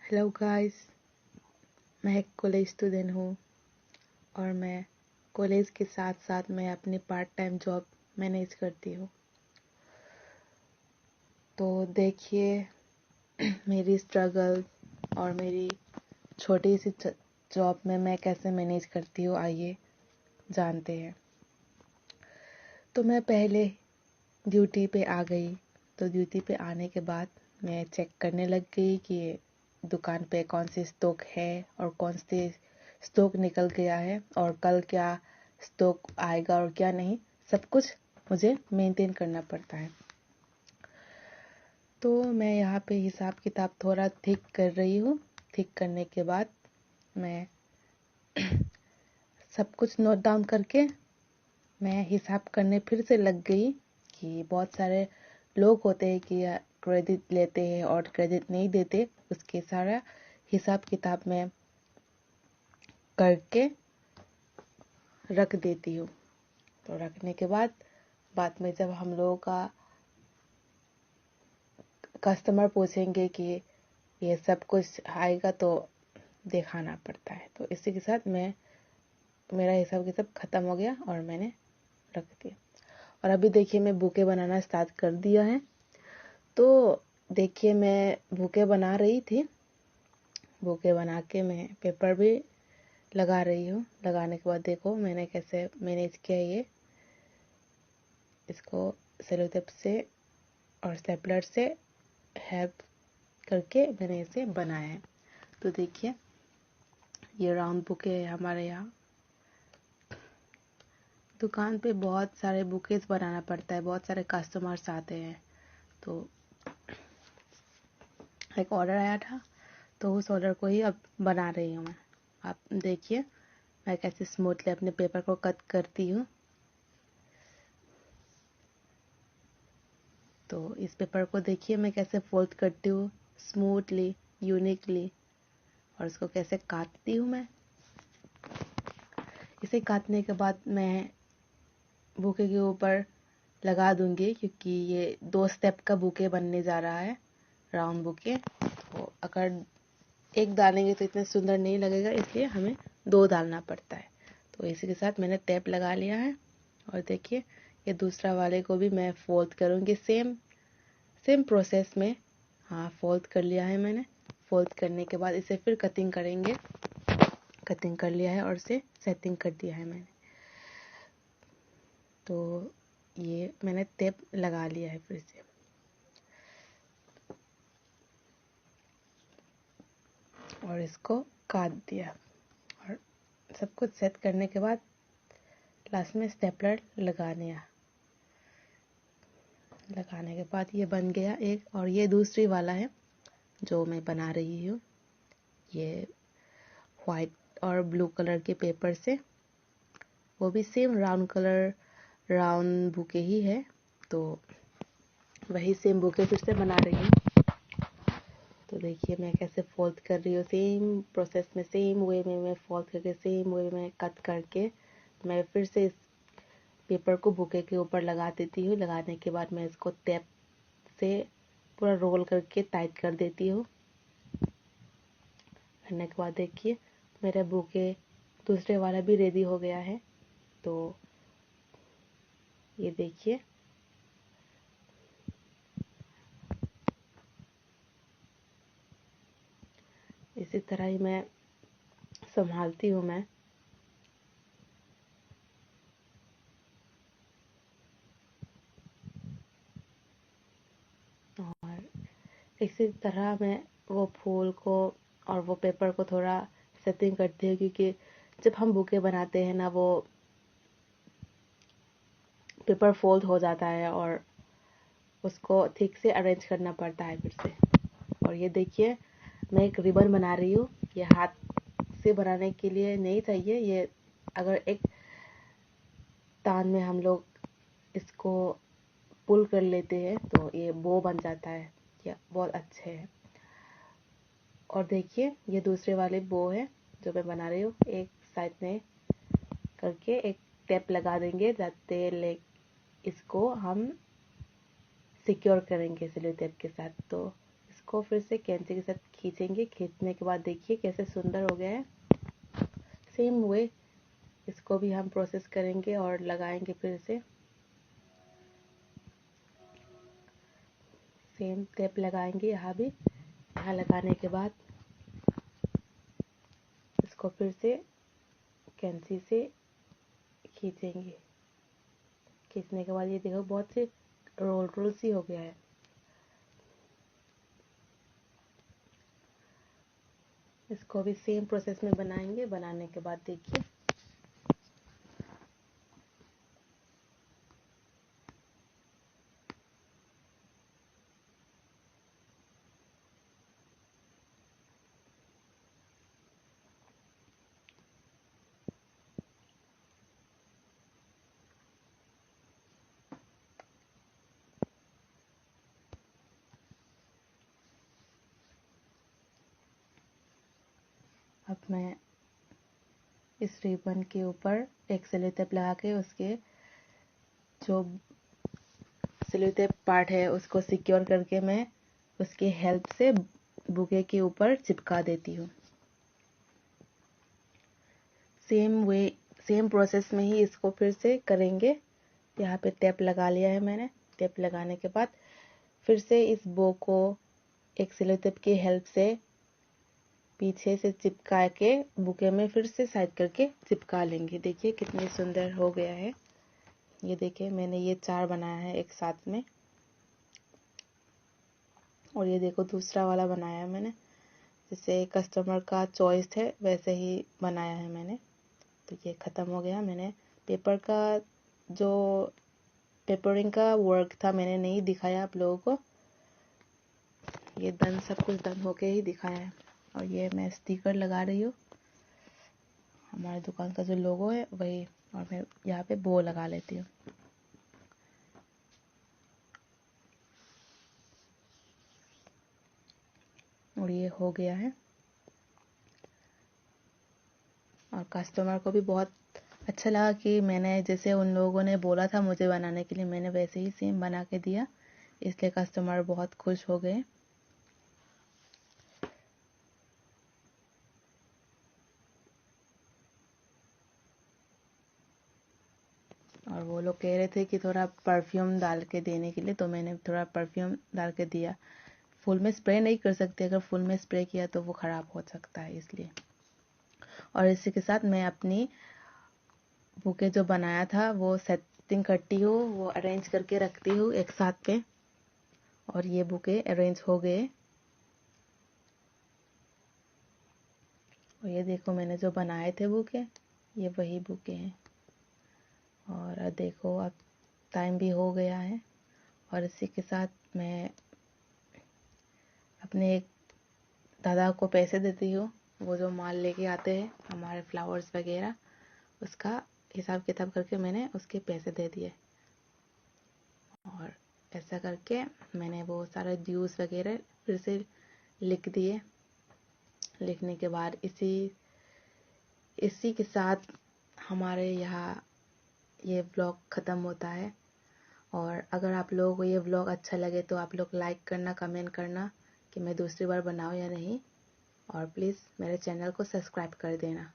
Hello guys, मैं एक college student हूँ और मैं कॉलेज के साथ साथ मैं अपनी पार्ट टाइम जॉब मैनेज करती हूँ। तो देखिए मेरी स्ट्रगल और मेरी छोटी सी जॉब में मैं कैसे मैनेज करती हूँ, आइए जानते हैं। तो मैं पहले ड्यूटी पे आ गई। तो ड्यूटी पे आने के बाद मैं चेक करने लग गई कि दुकान पे कौन सी स्टॉक है और कौन सी स्टॉक निकल गया है और कल क्या स्टॉक आएगा और क्या नहीं, सब कुछ मुझे मेंटेन करना पड़ता है। तो मैं यहाँ पे हिसाब किताब थोड़ा ठीक कर रही हूँ। ठीक करने के बाद मैं सब कुछ नोट डाउन करके मैं हिसाब करने फिर से लग गई कि बहुत सारे लोग होते हैं कि क्रेडिट लेते हैं और क्रेडिट नहीं देते, उसके सारा हिसाब किताब में करके रख देती हूँ। तो रखने के बाद में जब हम लोगों का कस्टमर पूछेंगे कि ये सब कुछ आएगा तो दिखाना पड़ता है। तो इसी के साथ मेरा हिसाब किताब ख़त्म हो गया और मैंने रख दिया। और अभी देखिए मैं बुके बनाना स्टार्ट कर दिया है। तो देखिए मैं बुके बना रही थी। बुके बना के मैं पेपर भी लगा रही हूँ। लगाने के बाद देखो मैंने कैसे मैनेज किया ये। इसको सेलो टेप से और स्टेपलर से हेल्प करके मैंने इसे बनाया है। तो देखिए ये राउंड बुके है हमारे यहाँ। दुकान पे बहुत सारे बुकेस बनाना पड़ता है, बहुत सारे कस्टमर्स आते हैं। तो एक ऑर्डर आया था तो उस ऑर्डर को ही अब बना रही हूँ मैं। आप देखिए मैं कैसे स्मूथली अपने पेपर को कट करती हूँ। तो इस पेपर को देखिए मैं कैसे फोल्ड करती हूँ स्मूथली, यूनिकली, और इसको कैसे काटती हूँ मैं। इसे काटने के बाद मैं बुके के ऊपर लगा दूंगी क्योंकि ये 2 स्टेप का बुके बनने जा रहा है, राउंड बुके। तो अगर एक डालेंगे तो इतना सुंदर नहीं लगेगा, इसलिए हमें 2 डालना पड़ता है। तो इसी के साथ मैंने टेप लगा लिया है। और देखिए ये दूसरा वाले को भी मैं फोल्ड करूँगी सेम प्रोसेस में। हाँ, फोल्ड कर लिया है मैंने। फोल्ड करने के बाद इसे फिर कटिंग करेंगे। कटिंग कर लिया है और इसे सेटिंग कर दिया है मैंने। तो ये मैंने टेप लगा लिया है फिर से और इसको काट दिया। और सब कुछ सेट करने के बाद लास्ट में स्टेपलर लगाने के बाद ये बन गया एक। और ये दूसरी वाला है जो मैं बना रही हूँ, ये वाइट और ब्लू कलर के पेपर से। वो भी सेम राउंड बुके ही है। तो वही सेम बुके फिर से बना रही हूँ। तो देखिए मैं कैसे फोल्ड कर रही हूँ, सेम प्रोसेस में, सेम वे में मैं फोल्ड करके सेम वे में कट करके मैं फिर से इस पेपर को बुके के ऊपर लगा देती हूँ। लगाने के बाद मैं इसको टेप से पूरा रोल करके टाइट कर देती हूँ। करने के बाद देखिए मेरा बुके दूसरे वाला भी रेडी हो गया है। तो ये देखिए इसी तरह ही मैं संभालती हूँ मैं। और इसी तरह मैं वो फूल को और वो पेपर को थोड़ा सेटिंग करती हूँ, क्योंकि जब हम बुके बनाते हैं ना, वो पेपर फोल्ड हो जाता है और उसको ठीक से अरेंज करना पड़ता है फिर से। और ये देखिए मैं एक रिबन बना रही हूँ। ये हाथ से बनाने के लिए नहीं चाहिए, ये अगर एक तान में हम लोग इसको पुल कर लेते हैं तो ये बो बन जाता है। ये बहुत अच्छे है। और देखिए ये दूसरे वाले बो है जो मैं बना रही हूँ। एक साइड में करके एक टेप लगा देंगे जाते ले इसको हम सिक्योर करेंगे सेलो टेप के साथ। तो इसको फिर से कैंची के साथ खींचेंगे। खींचने के बाद देखिए कैसे सुंदर हो गया है। सेम वे इसको भी हम प्रोसेस करेंगे और लगाएंगे फिर से। सेम टेप लगाएंगे यहाँ भी। यहाँ लगाने के बाद इसको फिर से कैंची से खींचेंगे। खींचने के बाद ये देखो बहुत से रोल रोल सी हो गया है। इसको भी सेम प्रोसेस में बनाएंगे। बनाने के बाद देखिए अब मैं इस रिबन के ऊपर एक सेलो टेप लगा के उसके जो सेलो टेप पार्ट है उसको सिक्योर करके मैं उसकी हेल्प से बुके के ऊपर चिपका देती हूँ। सेम प्रोसेस में ही इसको फिर से करेंगे। यहाँ पे टेप लगा लिया है मैंने। टेप लगाने के बाद फिर से इस बो को एक सेलो टेप की हेल्प से पीछे से चिपका के बुके में फिर से साइड करके चिपका लेंगे। देखिए कितनी सुंदर हो गया है। ये देखिए मैंने ये 4 बनाया है एक साथ में। और ये देखो दूसरा वाला बनाया है मैंने, जैसे कस्टमर का चॉइस है वैसे ही बनाया है मैंने। तो ये ख़त्म हो गया। मैंने पेपर का जो पेपरिंग का वर्क था मैंने नहीं दिखाया आप लोगों को। ये डन, सब कुछ डन होके ही दिखाया है। और ये मैं स्टिकर लगा रही हूँ, हमारे दुकान का जो लोगो है वही। और मैं यहाँ पे बो लगा लेती हूँ। और ये हो गया है। और कस्टमर को भी बहुत अच्छा लगा कि मैंने जैसे उन लोगों ने बोला था मुझे बनाने के लिए, मैंने वैसे ही सेम बना के दिया। इसलिए कस्टमर बहुत खुश हो गए। और वो लोग कह रहे थे कि थोड़ा परफ्यूम डाल के देने के लिए, तो मैंने थोड़ा परफ्यूम डाल के दिया। फुल में स्प्रे नहीं कर सकते, अगर फुल में स्प्रे किया तो वो ख़राब हो सकता है इसलिए। और इसी के साथ मैं अपनी बुके जो बनाया था वो सेटिंग करती हूँ, वो अरेंज करके रखती हूँ एक साथ में। और ये बुके अरेंज हो गए। और ये देखो मैंने जो बनाए थे बुके, ये वही बुके हैं। और देखो अब टाइम भी हो गया है। और इसी के साथ मैं अपने एक दादा को पैसे देती हूँ। वो जो माल लेके आते हैं हमारे फ्लावर्स वगैरह, उसका हिसाब किताब करके मैंने उसके पैसे दे दिए। और ऐसा करके मैंने वो सारे ड्यूज वगैरह फिर से लिख दिए। लिखने के बाद इसी के साथ हमारे यहाँ ये व्लॉग ख़त्म होता है। और अगर आप लोगों को ये व्लॉग अच्छा लगे तो आप लोग लाइक करना, कमेंट करना कि मैं दूसरी बार बनाऊँ या नहीं। और प्लीज़ मेरे चैनल को सब्सक्राइब कर देना।